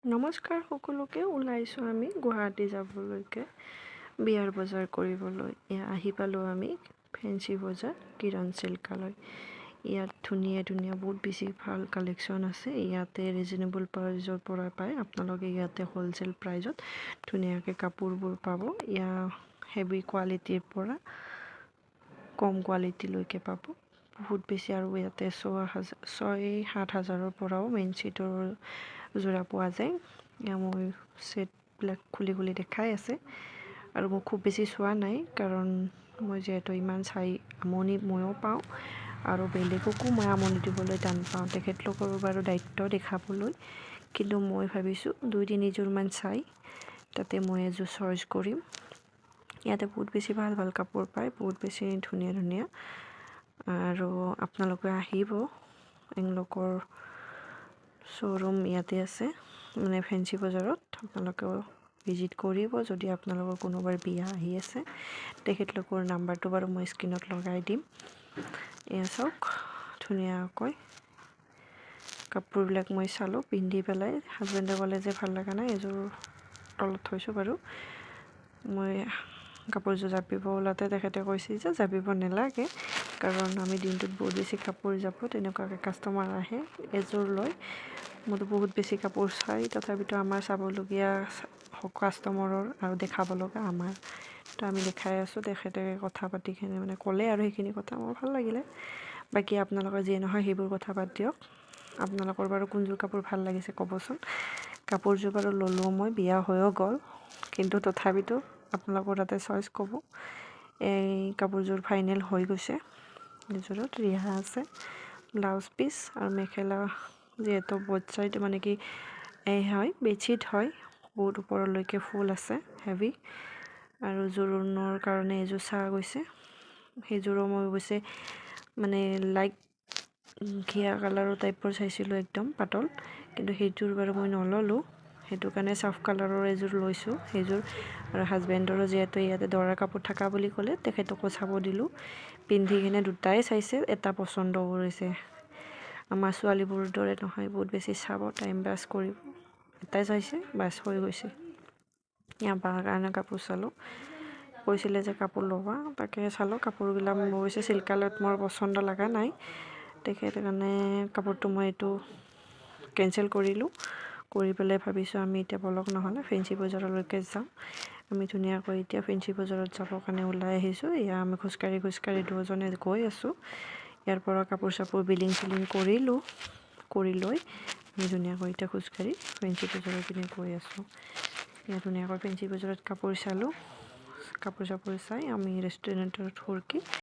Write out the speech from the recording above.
নমস্কাৰ সকলোকে ওলাইছোঁ আমি গুৱাহাটী যাবলৈকে বিয়াৰ বজাৰ কৰিবলৈ আহি পালোঁ আমি ফেঞ্চি বজাৰ কিৰণ চিল্কলৈ ইয়াত ধুনীয়া বহুত বেছি ভাল কালেকশ্যন আছে ইয়াতে ৰিজনেবল প্ৰাইজৰ পৰা পায় আপোনালোকে ইয়াতে হোলচেল প্ৰাইজত ধুনীয়াকৈ কাপোৰবোৰ পাব হেভি কোৱালিটিৰ পৰা কম কোৱালিটিলৈকে পাব বহুত বেছি আৰু ইয়াতে 6,000-7,000 পৰাও মেইন চিটৰ যোৰা পোৱা যায় মই সেটবিলাক খুলি দেখাই আছে আৰু মই খুব বেছি চোৱা নাই কাৰণ মই যিহেতু ইমান চাই আমনি ময়ো পাওঁ আৰু বেলেগকো মই আমনি দিবলৈ টান পাওঁ তেখেতলোকৰ বাৰু দায়িত্ব দেখাবলৈ কিন্তু মই ভাবিছোঁ 2-3যোৰমান চাই তাতে মই এযোৰ চইচ কৰিম ইয়াতে বহুত বেছি ভাল কাপোৰ পায় বহুত বেছি ধুনীয়া আৰু আপোনালোকে আহিব এওঁলোকৰ শ্ব'ৰুম ইয়াতে আছে মানে ফেঞ্চি বজাৰত আপোনালোকেও ভিজিট কৰিব যদি আপোনালোকৰ কোনোবাৰ বিয়া আহি আছে তেখেতলোকৰ নাম্বাৰটো বাৰু মই স্ক্ৰীনত লগাই দিম এয়া চাওক ধুনীয়াকৈ কাপোৰবিলাক মই চালোঁ পিন্ধি পেলাই হাজবেণ্ডে ক'লে যে ভাল লগা নাই এযোৰ তলত থৈছোঁ বাৰু মই কাপোৰযোৰ জাপিব ওলাওঁতে তেখেতে কৈছে যে জাপিব নালাগে কাৰণ আমি দিনটোত বহুত বেছি কাপোৰ যাব তেনেকুৱাকৈ কাষ্টমাৰ আহে এযোৰ লয় মইতো বহুত বেছি কাপোৰ চাই তথাপিতো আমাৰ চাবলগীয়া কাষ্টমাৰৰ আৰু দেখাব লগা আমাৰ তো আমি দেখাই আছোঁ তেখেতে কথা পাতিখিনি মানে ক'লে আৰু সেইখিনি কথা মোৰ ভাল লাগিলে বাকী আপোনালোকৰ যিয়ে নহয় সেইবোৰ কথা বাদ দিয়ক আপোনালোকৰ বাৰু কোনযোৰ কাপোৰ ভাল লাগিছে ক'বচোন কাপোৰযোৰ বাৰু ল'লোঁ মই বিয়া হৈও গ'ল কিন্তু তথাপিতো আপোনালোকৰ তাতে চইচ ক'ব এই কাপোৰযোৰ ফাইনেল হৈ গৈছে এইযোৰত ৰিহা আছে ব্লাউজ পিচ আৰু মেখেলা যিহেতু বোথ চাইড মানে কি এই হয় বেডশ্বীট হয় বহুত ওপৰলৈকে ফুল আছে হেভি আৰু জোৰোণৰ কাৰণে এযোৰ চাহ গৈছে সেইযোৰো মই অৱশ্যে মানে লাইট ঘিয়া কালাৰৰ টাইপৰ চাইছিলোঁ একদম পাতল কিন্তু সেইযোৰ বাৰু মই নল'লোঁ সেইটো কাৰণে চাফ কালাৰৰ এযোৰ লৈছোঁ সেইযোৰ আৰু হাজবেণ্ডৰো যিহেতু ইয়াতে দৰাৰ কাপোৰ থকা বুলি ক'লে তেখেতকো চাব দিলোঁ পিন্ধি কিনে দুটাই চাইছে এটা পচন্দ কৰিছে আমাৰ ছোৱালীবোৰৰ দৰে নহয় বহুত বেছি চাব টাইম পাছ কৰিব এটাই চাইছে বাছ হৈ গৈছে ইয়াৰ বাৰ কাৰণে কাপোৰ চালোঁ কৈছিলে যে কাপোৰ ল'বা তাকে চালোঁ কাপোৰবিলাক মই অৱশ্যে চিল্কালত মোৰ পচন্দ লগা নাই তেখেতে কাৰণে কাপোৰটো মই এইটো কেঞ্চেল কৰিলোঁ কৰি পেলাই ভাবিছোঁ আমি এতিয়া বলক নহ'লে ফেঞ্চি বজাৰলৈকে যাওঁ আমি ধুনীয়াকৈ এতিয়া ফেঞ্চি বজাৰত যাবৰ কাৰণে ওলাই আহিছোঁ এয়া আমি খোজকাঢ়ি দুজনে গৈ আছোঁ ইয়াৰ পৰা কাপোৰ চাপোৰ বিলিং কৰিলোঁ কৰি লৈ আমি ধুনীয়াকৈ এতিয়া খোজকাঢ়ি ফেঞ্চি বজাৰৰ পিনে গৈ আছোঁ ইয়াত ধুনীয়াকৈ ফেঞ্চি বজাৰত কাপোৰ চালোঁ কাপোৰ চাপোৰ চাই আমি ৰেষ্টুৰেণ্টত সুৰকি